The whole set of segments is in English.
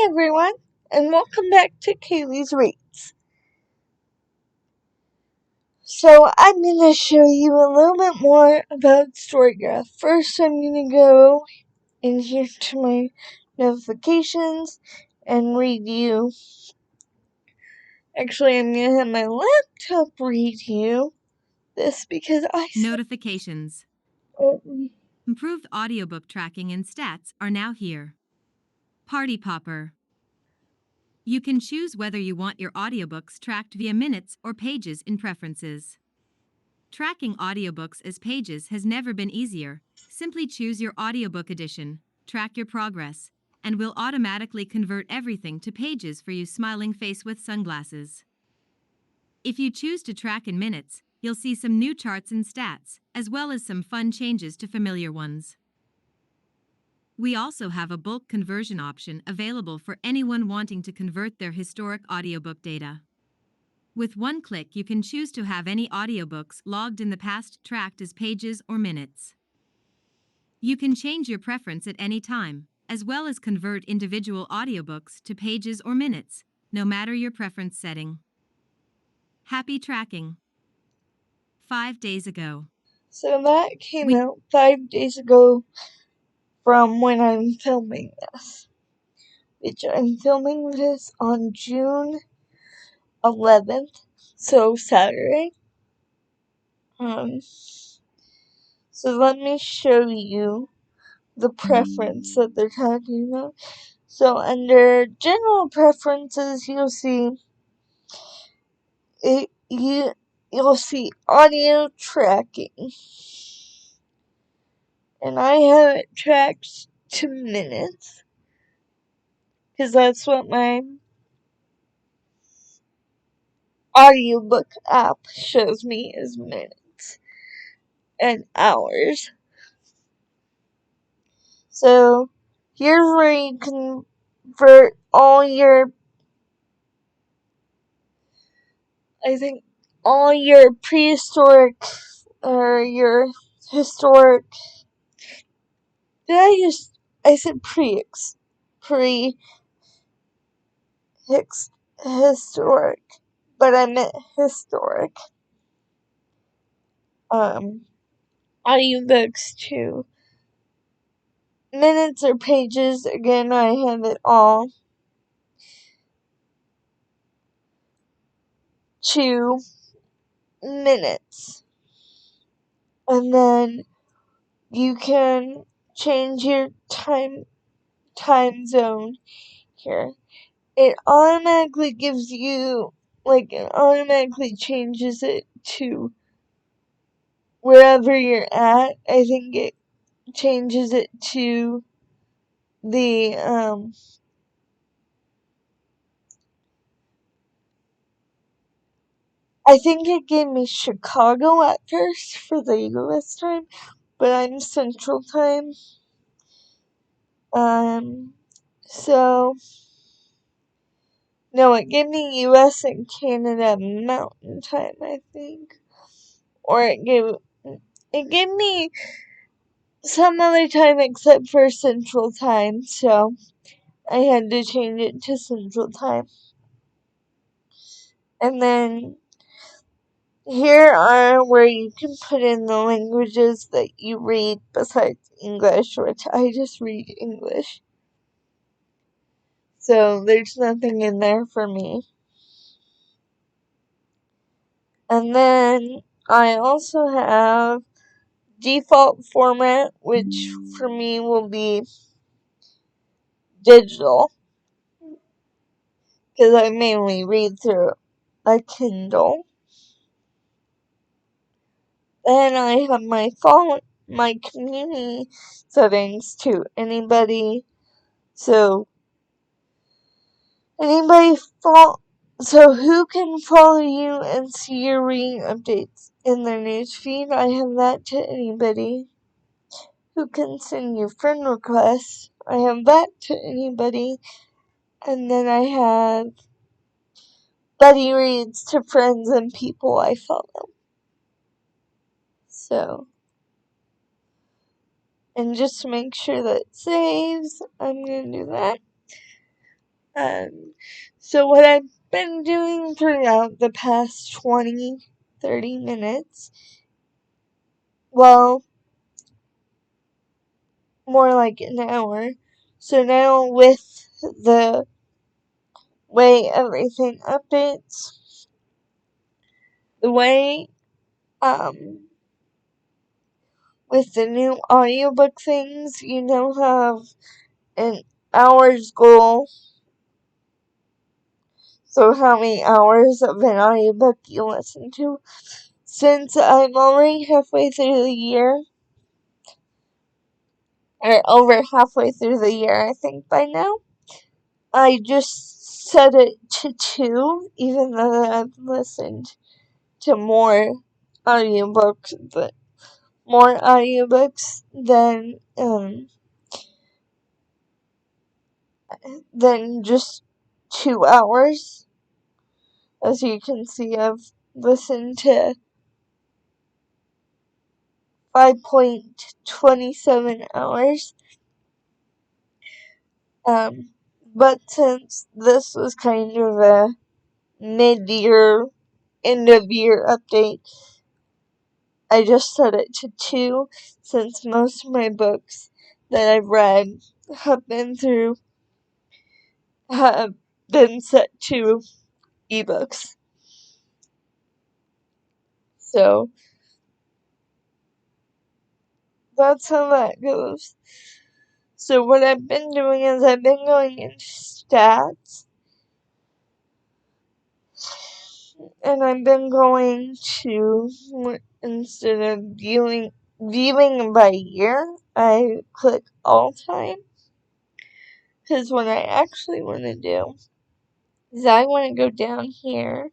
everyone, and welcome back to Kaelie's Reads. So I'm going to show you a little bit more about Storygraph. First, I'm going to go in here to my notifications and read you. Actually, I'm going to have my laptop read you this because Notifications. Improved audiobook tracking and stats are now here. Party Popper. You can choose whether you want your audiobooks tracked via minutes or pages in Preferences. Tracking audiobooks as pages has never been easier. Simply choose your audiobook edition, track your progress, and we'll automatically convert everything to pages for you, smiling face with sunglasses. If you choose to track in minutes, you'll see some new charts and stats, as well as some fun changes to familiar ones. We also have a bulk conversion option available for anyone wanting to convert their historic audiobook data. With one click, you can choose to have any audiobooks logged in the past tracked as pages or minutes. You can change your preference at any time, as well as convert individual audiobooks to pages or minutes, no matter your preference setting. Happy tracking. 5 days ago. So that came out 5 days ago from when I'm filming this. Which I'm filming this on June 11th, so Saturday. So let me show you the preference that they're talking about. So under general preferences, you'll see you'll see audio tracking, and I have it tracked to minutes because that's what my audiobook app shows me is minutes and hours. So here's where you convert all your prehistoric or your historic. I said historic, but I meant historic. Audiobooks too. Minutes or pages, again, I have it all to minutes. And then you can change your time zone here. It automatically gives you, it automatically changes it to wherever you're at. I think it changes it to the, I think it gave me Chicago at first for the US time, but I'm Central Time. No, it gave me US and Canada Mountain Time, I think. Or it gave me some other time except for Central Time, so I had to change it to Central Time. And then here are where you can put in the languages that you read besides English, which I just read English. So there's nothing in there for me. And then I also have default format, which for me will be digital, because I mainly read through a Kindle. Then I have my community settings to anybody. So who can follow you and see your reading updates in their newsfeed? I have that to anybody. Who can send you friend requests? I have that to anybody. And then I have buddy reads to friends and people I follow. So, and just to make sure that it saves, I'm going to do that. So what I've been doing throughout the past 20-30 minutes, well, more like an hour. So now with the way everything updates, the way, with the new audiobook things, you now have an hours goal. So how many hours of an audiobook you listen to. Since I'm already halfway through the year, or over halfway through the year, I think by now, I just set it to 2, even though I've listened to more audiobooks, than just 2 hours. As you can see, I've listened to 5.27 hours. But since this was kind of a mid-year, end-of-year update, I just set it to 2, since most of my books that I've read have been set to eBooks. So that's how that goes. So what I've been doing is I've been going into stats, and I've been going to, instead of viewing by year, I click all time. Because what I actually want to do is I want to go down here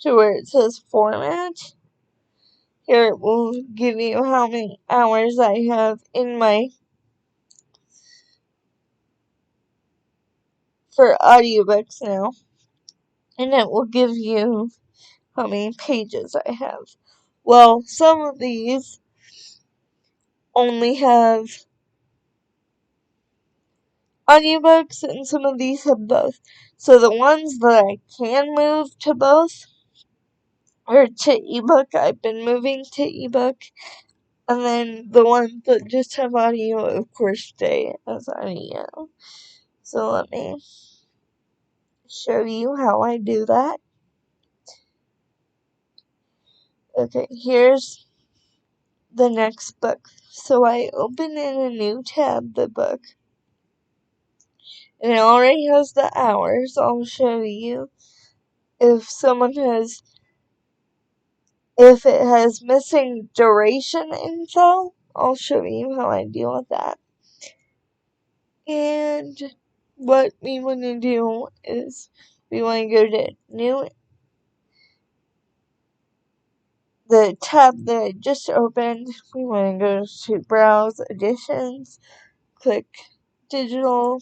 to where it says format. Here it will give you how many hours I have in for audiobooks now. And it will give you how many pages I have. Well, some of these only have audiobooks and some of these have both. So the ones that I can move to both, or to ebook, I've been moving to ebook. And then the ones that just have audio, of course, stay as audio. So let me show you how I do that. Okay, here's the next book. So I open in a new tab, the book. And it already has the hours. I'll show you. If it has missing duration info, I'll show you how I deal with that. And what we want to do is we want to go to the tab that I just opened. We want to go to Browse Editions, click Digital,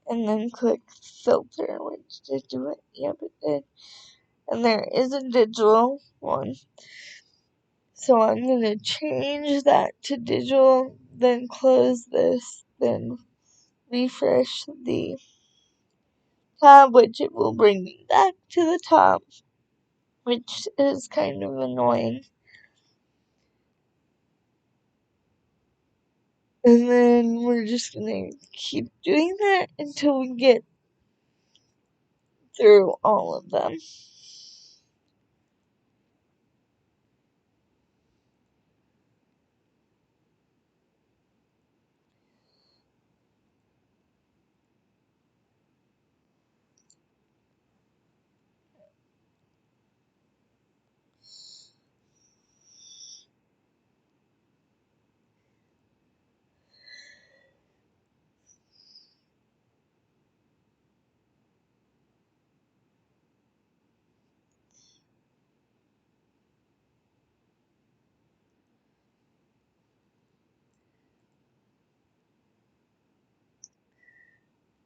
and then click Filter, which did do it. Yep, it did. And there is a digital one. So I'm going to change that to digital, then close this, then refresh the tab, which it will bring me back to the top, which is kind of annoying. And then we're just going to keep doing that until we get through all of them.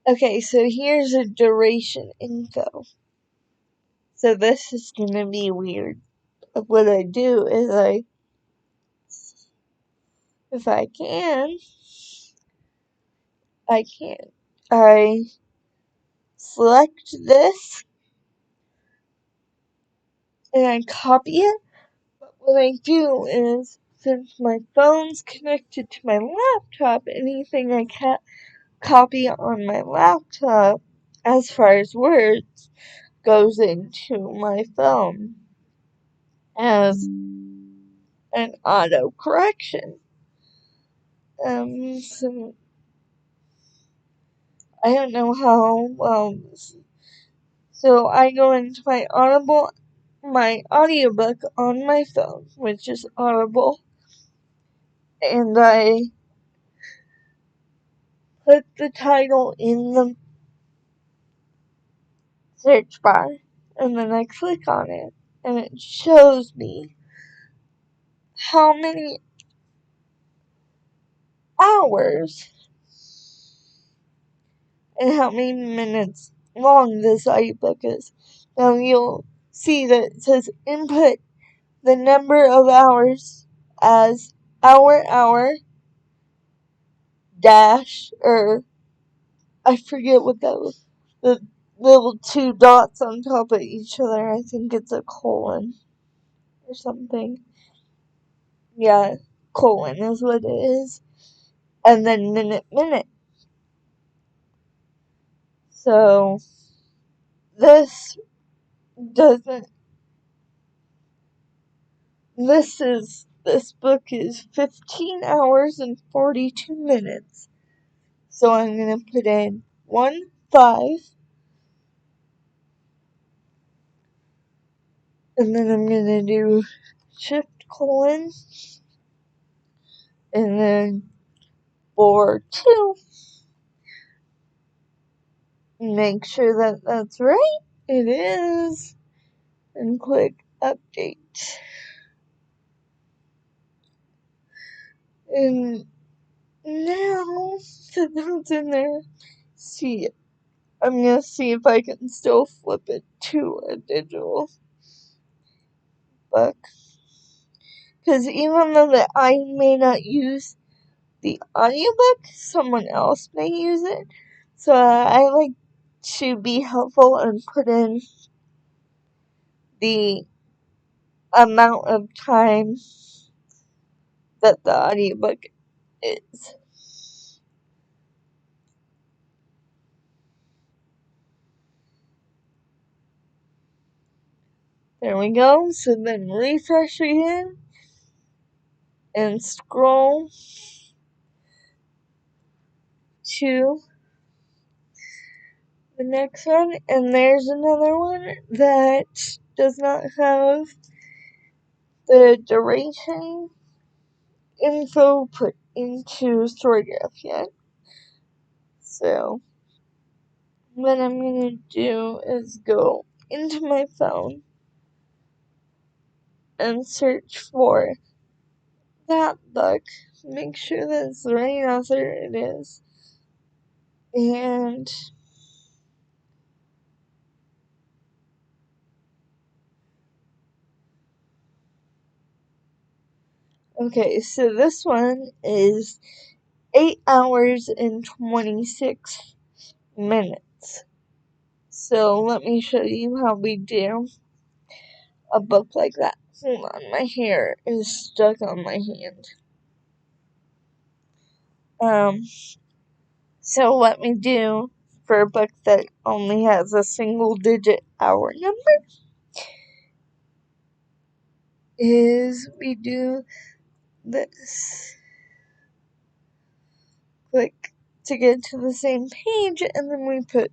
Okay, so here's a duration info. So this is going to be weird. What I do is if I can, I select this and I copy it. But what I do is, since my phone's connected to my laptop, anything I can't copy on my laptop, as far as words, goes into my phone as an autocorrection. So I don't know how, so I go into my audiobook on my phone, which is Audible, and I put the title in the search bar, and then I click on it, and it shows me how many hours and how many minutes long this audiobook is. Now you'll see that it says input the number of hours as hour dash, or I forget what that was. The little two dots on top of each other. I think it's a colon or something. Yeah, colon is what it is. And then minute. So this doesn't. This book is 15 hours and 42 minutes. So I'm gonna put in 1-5. And then I'm gonna do shift colon, and then 4-2. Make sure that that's right. It is. And click update. And now that that's in there, I'm gonna see if I can still flip it to a digital book. Because even though that I may not use the audiobook, someone else may use it. So I like to be helpful and put in the amount of time that the audiobook is. There we go. So then refresh again and scroll to the next one, and there's another one that does not have the duration info put into Storygraph yet. So what I'm gonna do is go into my phone and search for that book. Make sure that it's the right author. It is. And okay, so this one is 8 hours and 26 minutes. So let me show you how we do a book like that. Hold on, my hair is stuck on my hand. So what we do for a book that only has a single digit hour number is we do this. Click to get to the same page, and then we put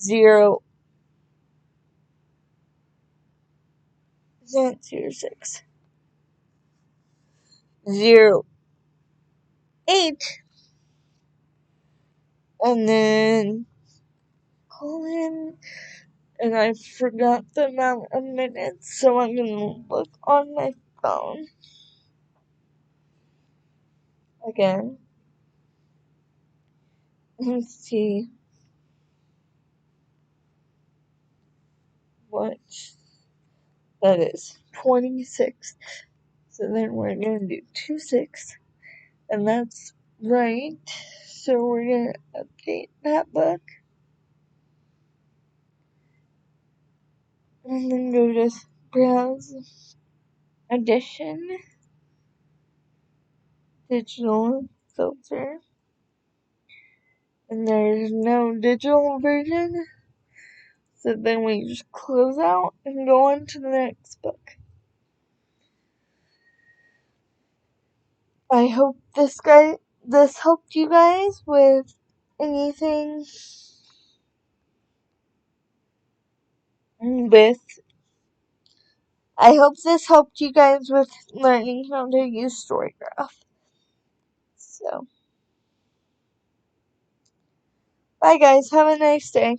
0, not 06, 08, and then colon, and I forgot the amount of minutes, so I'm gonna look on my phone again and see what that is. 26. So then we're gonna do 26, and that's right. So we're going to update that book. And then go to Browse Edition, Digital Filter. And there's no digital version. So then we just close out and go on to the next book. I hope this helped you guys with anything I hope this helped you guys with learning how to use Storygraph. So, bye guys, have a nice day.